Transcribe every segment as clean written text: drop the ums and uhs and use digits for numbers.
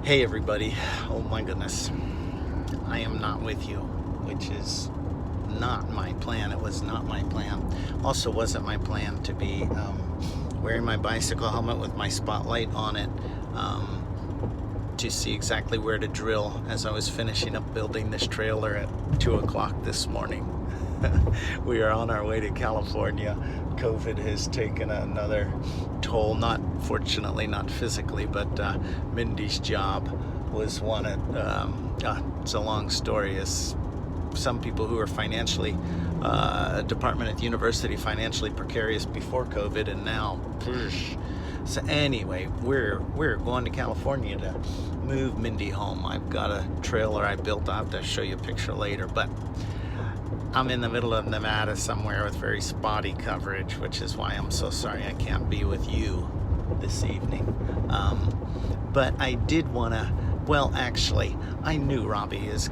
Hey everybody, oh my goodness, I am not with you, which is not my plan. It was not my plan. Also wasn't my plan to be wearing my bicycle helmet with my spotlight on it to see exactly where to drill as I was finishing up building this trailer at 2 o'clock this morning. We are on our way to California. COVID has taken another toll, fortunately not physically, but Mindy's job was one at, it's a long story, as some people who are financially, department at the university, financially precarious before COVID, and now, so anyway, we're going to California to move Mindy home. I've got a trailer I built. I'll have to show you a picture later, but I'm in the middle of Nevada somewhere with very spotty coverage, which is why I'm so sorry I can't be with you this evening. But I did want to, well, actually, I knew Robbie he is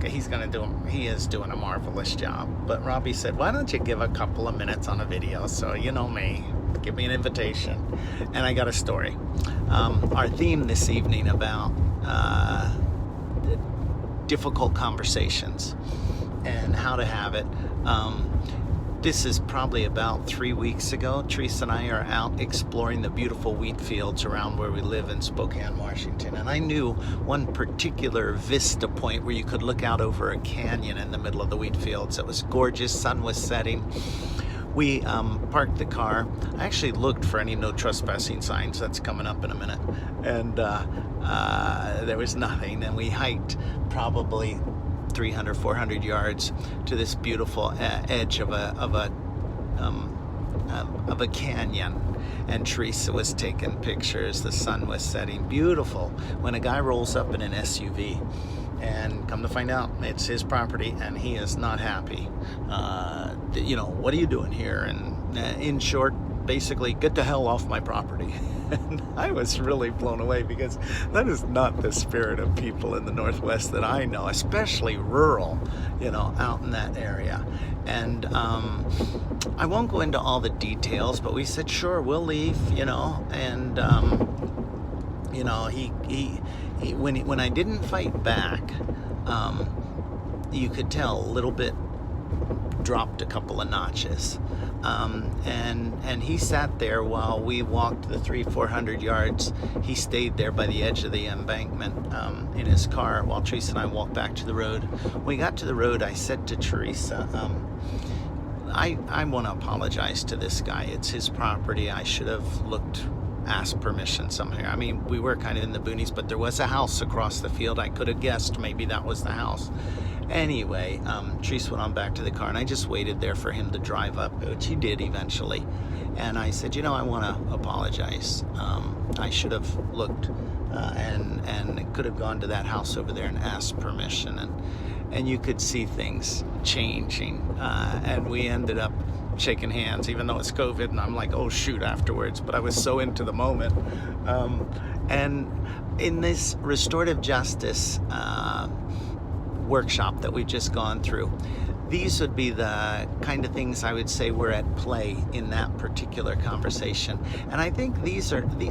doing a marvelous job. But Robbie said, why don't you give a couple of minutes on a video? So you know me, give me an invitation. And I got a story. Our theme this evening about difficult conversations and how to have it. This is probably about 3 weeks ago. Teresa and I are out exploring the beautiful wheat fields around where we live in Spokane, Washington. And I knew one particular vista point where you could look out over a canyon in the middle of the wheat fields. It was gorgeous, sun was setting. We parked the car. I actually looked for any no trespassing signs. That's coming up in a minute. And there was nothing. And we hiked probably 300, 400 yards to this beautiful edge of a canyon, and Teresa was taking pictures. The sun was setting, beautiful, when a guy rolls up in an SUV, and come to find out it's his property and he is not happy. What are you doing here? And in short, basically, get the hell off my property. And I was really blown away, because that is not the spirit of people in the Northwest that I know, especially rural, out in that area. And I won't go into all the details, but we said, sure, we'll leave, and when I didn't fight back, you could tell a little bit dropped a couple of notches. And he sat there while we walked the 300-400 yards. He stayed there by the edge of the embankment in his car while Teresa and I walked back to the road. When we got to the road, I said to Teresa, I want to apologize to this guy. It's his property. I should have asked permission somewhere. I mean, we were kind of in the boonies, but there was a house across the field. I could have guessed maybe that was the house. Anyway, Teresa went on back to the car, and I just waited there for him to drive up, which he did eventually. And I said, I want to apologize. I should have looked and could have gone to that house over there and asked permission. And you could see things changing. And we ended up shaking hands, even though it's COVID, and I'm like, oh shoot, afterwards. But I was so into the moment. And in this restorative justice workshop that we've just gone through, these would be the kind of things I would say were at play in that particular conversation. And I think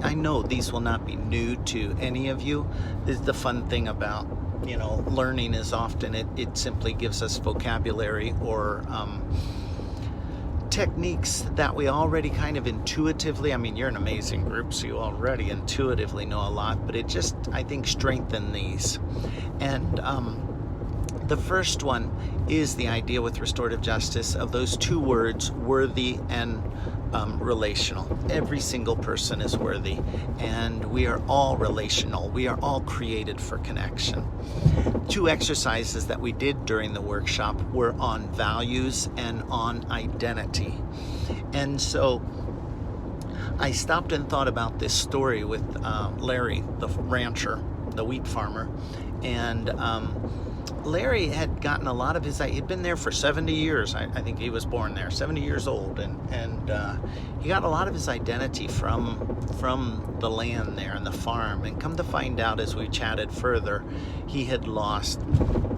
I know these will not be new to any of you. This is the fun thing about, learning, is often it simply gives us vocabulary or techniques that we already kind of intuitively, you're an amazing group, so you already intuitively know a lot, but it just, I think, strengthen these. And the first one is the idea with restorative justice of those two words, worthy and relational. Every single person is worthy, and we are all relational. We are all created for connection. 2 exercises that we did during the workshop were on values and on identity. And so I stopped and thought about this story with Larry, the rancher, the wheat farmer, and Larry had gotten a lot of he'd been there for 70 years. I think he was born there, 70 years old, and he got a lot of his identity from the land there and the farm. And come to find out, as we chatted further, he had lost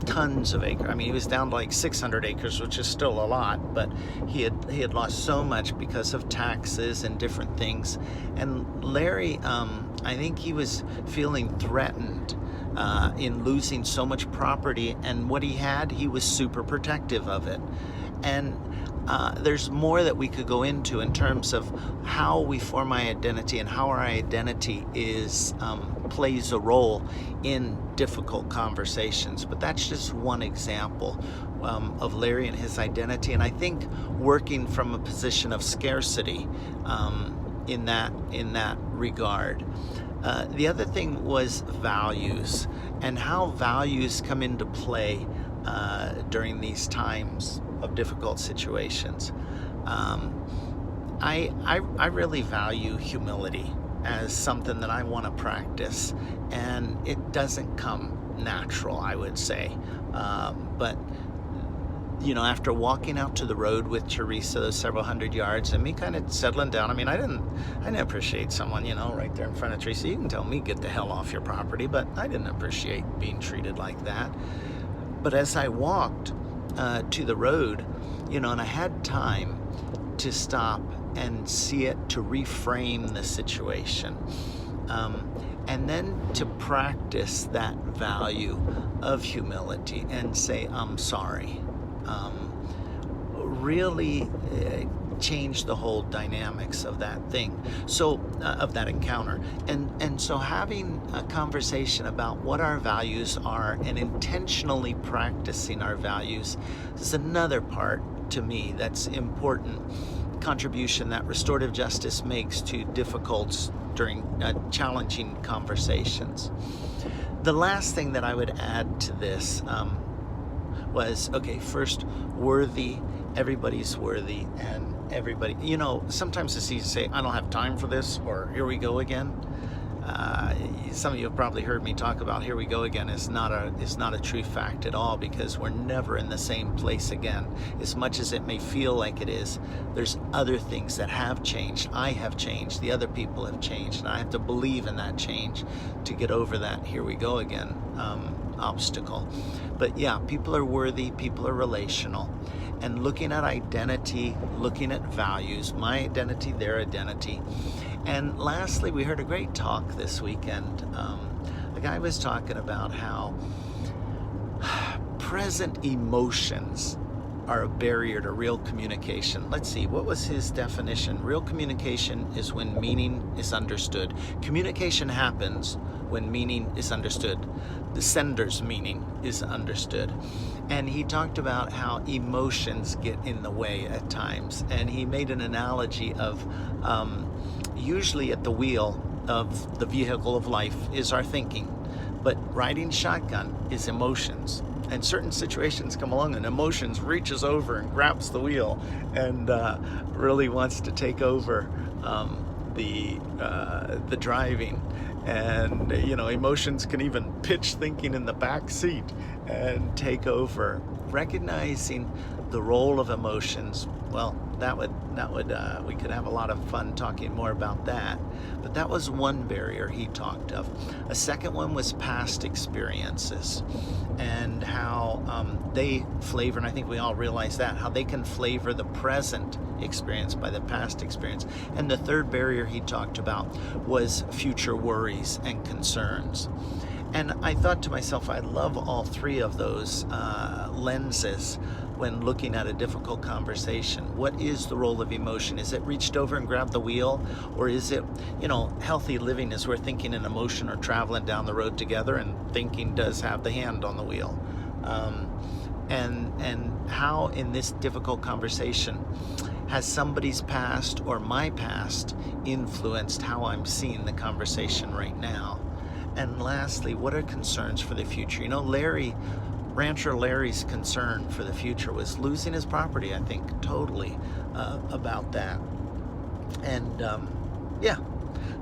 tons of acres. He was down to like 600 acres, which is still a lot, but he had lost so much because of taxes and different things. And Larry, I think he was feeling threatened in losing so much property, and what he had, he was super protective of it. And there's more that we could go into in terms of how we form our identity and how our identity plays a role in difficult conversations. But that's just one example of Larry and his identity. And I think working from a position of scarcity in that regard. The other thing was values, and how values come into play during these times of difficult situations. I really value humility as something that I want to practice, and it doesn't come natural, I would say. But after walking out to the road with Teresa, those several hundred yards, and me kind of settling down. I mean, I didn't appreciate someone, right there in front of Teresa. You can tell me, get the hell off your property, but I didn't appreciate being treated like that. But as I walked to the road, and I had time to stop and see it, to reframe the situation, and then to practice that value of humility and say, I'm sorry. Really change the whole dynamics of that thing, of that encounter. And so having a conversation about what our values are and intentionally practicing our values is another part, to me, that's important contribution that restorative justice makes to difficult, during challenging conversations. The last thing that I would add to this was, first, worthy. Everybody's worthy, and everybody, sometimes it's easy to say, I don't have time for this, or here we go again. Some of you have probably heard me talk about here we go again is not a true fact at all, because we're never in the same place again. As much as it may feel like it is, there's other things that have changed. I have changed, the other people have changed, and I have to believe in that change to get over that here we go again obstacle. But yeah, people are worthy, people are relational, and looking at identity, looking at values, my identity, their identity. And lastly, we heard a great talk this weekend. The guy was talking about how present emotions are a barrier to real communication. Let's see, what was his definition? Real communication is when meaning is understood. Communication happens when meaning is understood. The sender's meaning is understood. And he talked about how emotions get in the way at times. And he made an analogy of usually at the wheel of the vehicle of life is our thinking, but riding shotgun is emotions. And certain situations come along and emotions reaches over and grabs the wheel and really wants to take over the driving. And emotions can even pitch thinking in the back seat and take over. Recognizing the role of emotions, well, that would we could have a lot of fun talking more about that. But that was one barrier he talked of. A second one was past experiences and how they flavor, and I think we all realize that, how they can flavor the present experience by the past experience. And the third barrier he talked about was future worries and concerns. And I thought to myself, I love all three of those lenses when looking at a difficult conversation. What is the role of emotion? Is it reached over and grabbed the wheel? Or is it, healthy living is where thinking and emotion are traveling down the road together, and thinking does have the hand on the wheel. And how in this difficult conversation has somebody's past or my past influenced how I'm seeing the conversation right now? And lastly, what are concerns for the future? Rancher Larry's concern for the future was losing his property, I think, totally about that. And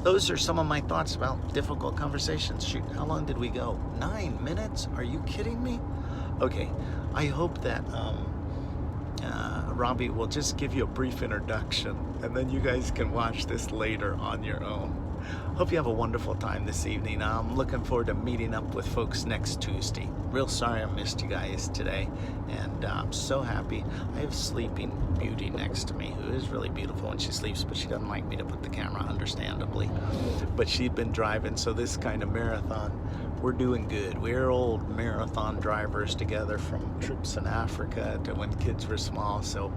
those are some of my thoughts about difficult conversations. Shoot, how long did we go? 9 minutes? Are you kidding me? Okay, I hope that Robbie will just give you a brief introduction, and then you guys can watch this later on your own. Hope you have a wonderful time this evening. I'm looking forward to meeting up with folks next Tuesday. Real sorry I missed you guys today, and I'm so happy. I have Sleeping Beauty next to me, who is really beautiful when she sleeps, but she doesn't like me to put the camera, understandably. But she'd been driving, so this kind of marathon we're doing good. We're old marathon drivers together from trips in Africa to when kids were small, so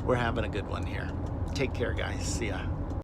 we're having a good one here. Take care, guys. See ya.